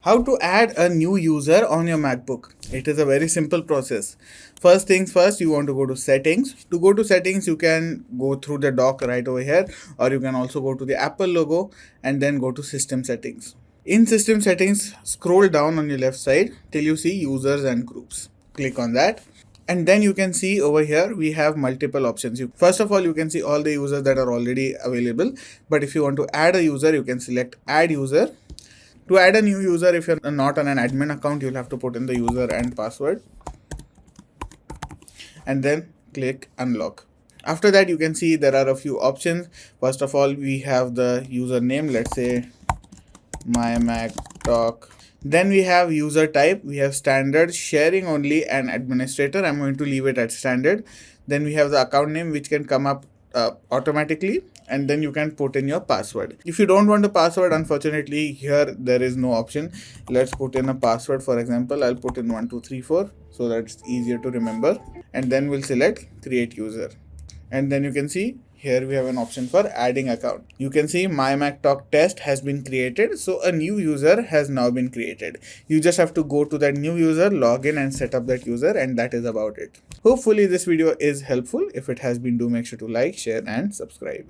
How to add a new user on your MacBook. It is a very simple process. First things first, you want to go to settings. To go to settings, you can go through the dock right over here, or you can also go to the Apple logo and then go to system settings. In system settings, scroll down on your left side till you see users and groups. Click on that. And then you can see over here we have multiple options. First of all, you can see all the users that are already available. But if you want to add a user, you can select add user. To add a new user, if you're not on an admin account, you'll have to put in the user and password and then click unlock. After that, you can see there are a few options. First of all, we have the username, let's say mymactalks. Then we have user type, we have standard, sharing only, and administrator. I'm going to leave it at standard. Then we have the account name, which can come up automatically, and then you can put in your password. If you don't want a password, unfortunately here there is no option. Let's put in a password. For example, I'll put in 1234 so that's easier to remember, and then we'll select create user. And then you can see here we have an option for adding account. You can see my MacTalk test has been created. So a new user has now been created. You just have to go to that new user, log in and set up that user, and that is about it. Hopefully this video is helpful. If it has been, do make sure to like, share and subscribe.